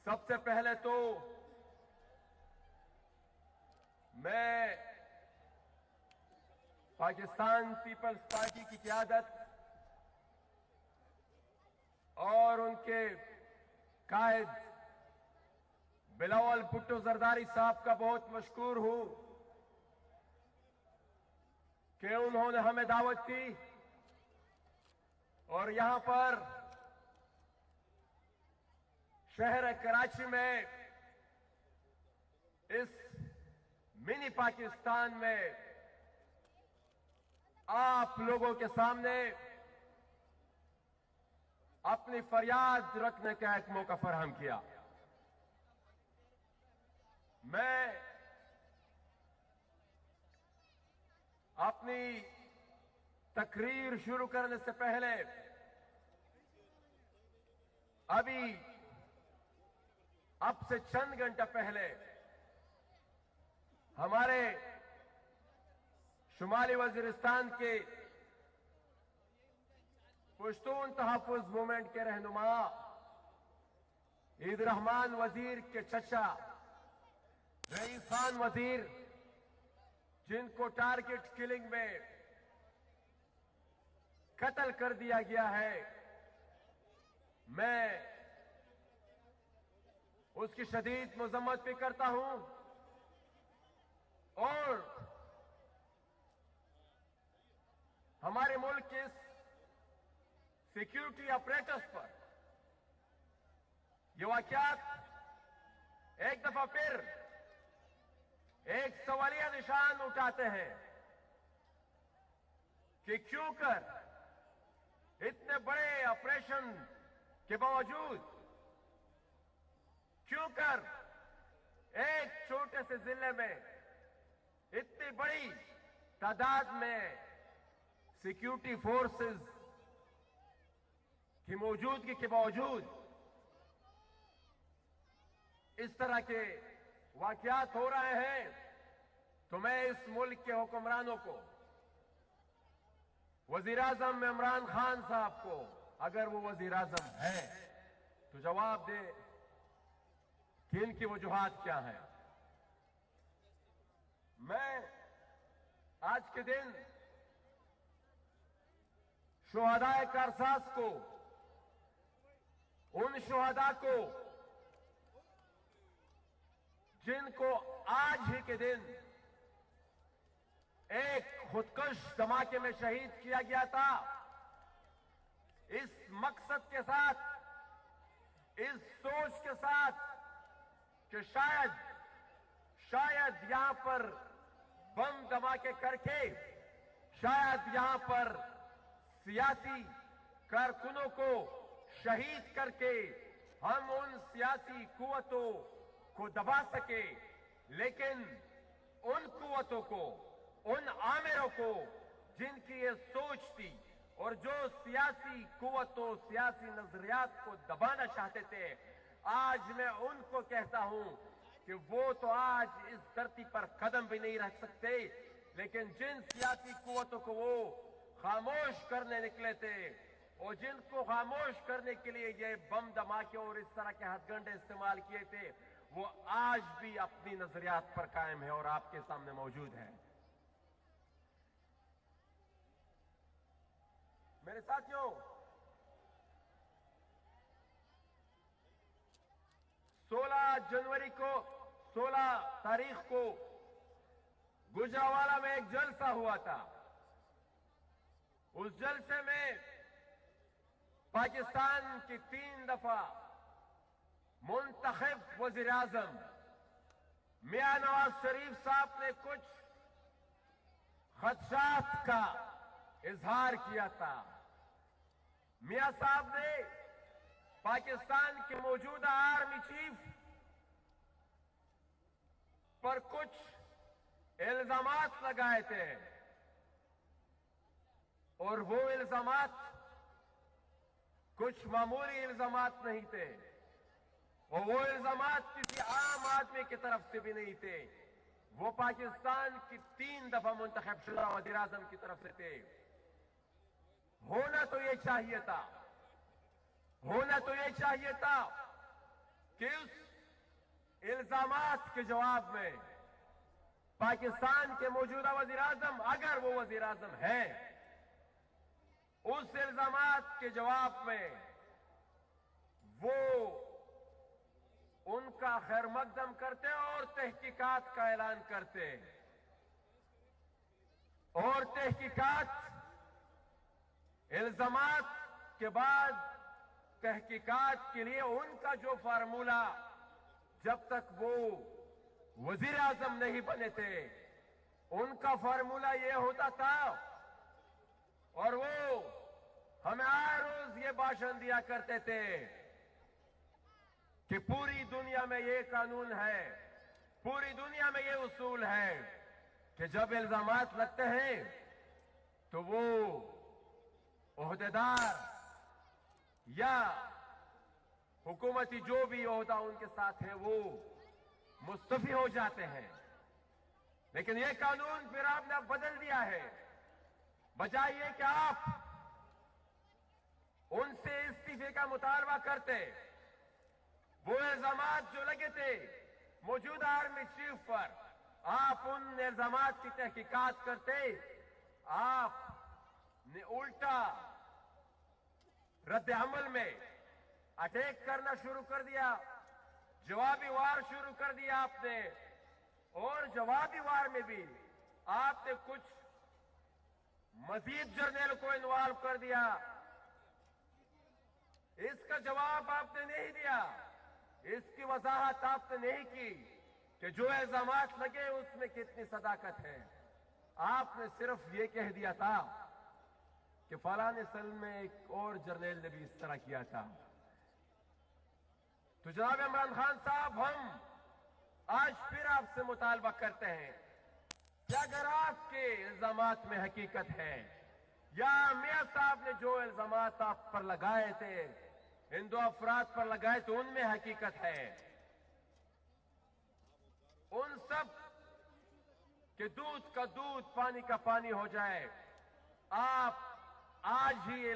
सबसे पहले तो मैं पाकिस्तान पीपल्स पार्टी की क़यादत और उनके कायद बिलावल भुट्टो जरदारी साहब का बहुत मशकूर हूं कि उन्होंने हमें दावत दी और यहां पर शहर कराची में इस मिनी पाकिस्तान में आप लोगों के सामने अपनी फरियाद रखने का एक मौका फराहम किया। मैं अपनी तकरीर शुरू करने से पहले अब से चंद घंटा पहले हमारे शुमाली वजीरिस्तान के पुश्तून तहफ़्फ़ुज़ मूवमेंट के रहनुमा ईद रहमान वजीर के चचा रईस खान वजीर, जिनको टारगेट किलिंग में कत्ल कर दिया गया है, मैं उसकी शदीद मजम्मत भी करता हूं और हमारे मुल्क के इस सिक्योरिटी अपरेटस पर ये वाकयात एक दफा फिर एक सवालिया निशान उठाते हैं कि क्यों कर इतने बड़े ऑपरेशन के बावजूद क्यों कर एक छोटे से जिले में इतनी बड़ी तादाद में सिक्योरिटी फोर्सेस की मौजूदगी के बावजूद इस तरह के वाकयात हो रहे हैं, तो मैं इस मुल्क के हुक्मरानों को, वजीर आजम इमरान खान साहब को, अगर वो वजीर आजम है तो जवाब दे कि इनकी वजूहात क्या है। मैं आज के दिन शुहदाए कारसास को, उन शुहदा को जिनको आज ही के दिन एक खुदकुश धमाके में शहीद किया गया था, इस मकसद के साथ, इस सोच के साथ कि शायद यहां पर बम धमाके करके शायद यहां पर सियासी कारकुनों को शहीद करके हम उन सियासी कुव्वतों को दबा सके, लेकिन उन कुव्वतों को, उन आमिरों को जिनकी ये सोच थी और जो सियासी कुव्वतों, सियासी नजरियात को दबाना चाहते थे, आज मैं उनको कहता हूं कि वो तो आज इस धरती पर कदम भी नहीं रख सकते, लेकिन जिन सियासी कुव्वतों को वो खामोश करने निकले थे और जिनको खामोश करने के लिए ये बम धमाके और इस तरह के हथकंडे इस्तेमाल किए थे, वो आज भी अपनी नजरियात पर कायम है और आपके सामने मौजूद है। मेरे साथियों, 16 तारीख को गुजरावाला में एक जलसा हुआ था। उस जलसे में पाकिस्तान की 3 दफा मुंतखब वजीर आजम मियां नवाज शरीफ साहब ने कुछ खदशात का इजहार किया था। मियां साहब ने पाकिस्तान के मौजूदा आर्मी चीफ पर कुछ इल्जामात लगाए थे और वो इल्जामात कुछ मामूली इल्जामात नहीं थे और वो इल्जामात किसी आम आदमी की तरफ से भी नहीं थे, वो पाकिस्तान की 3 दफा मुंतखब शुदा वज़ीर आज़म की तरफ से थे। होना तो ये चाहिए था कि उस इल्जामात के जवाब में पाकिस्तान के मौजूदा वजीर आजम, अगर वो वजीर आजम है, उस इल्जामात के जवाब में वो उनका खैर मकदम करते और तहकीकात का ऐलान करते और तहकीकात इल्जामात के बाद तहकीकात के लिए उनका जो फार्मूला, जब तक वो वजीर आजम नहीं बने थे, उनका फार्मूला ये होता था और वो हमें हर रोज ये भाषण दिया करते थे कि पूरी दुनिया में ये कानून है, पूरी दुनिया में ये उसूल है कि जब इल्जामात लगते हैं तो वो ओहदेदार या हुकूमती जो भी ओहदा उनके साथ है वो मुस्तफी हो जाते हैं। लेकिन ये कानून फिर आपने अब बदल दिया है। बजाय ये कि आप उनसे इस्तीफे का मुतालबा करते, वो इल्जामात जो लगे थे मौजूदा आर्मी चीफ पर, आप उन इल्जामात की तहकीकात करते, आपने उल्टा रद्द अमल में अटैक करना शुरू कर दिया, जवाबी वार शुरू कर दिया आपने। और जवाबी वार में भी आपने कुछ मजीद जर्नल को इन्वॉल्व कर दिया। इसका जवाब आपने नहीं दिया, इसकी वजाहत आपने नहीं की कि जो इल्जामात लगे उसमें कितनी सदाकत है। आपने सिर्फ ये कह दिया था कि फलाने सल में एक और जर्नल ने भी इस तरह किया था। तो जनाब इमरान खान साहब, हम आज फिर आपसे मुतालबा करते हैं कि अगर आपके इल्जामात में हकीकत है या मियां साहब ने जो इल्जामात आप पर लगाए थे, इन दो अफराद पर लगाए थे, उनमें हकीकत है, उन सब के दूध का दूध पानी का पानी हो जाए, आप आज ही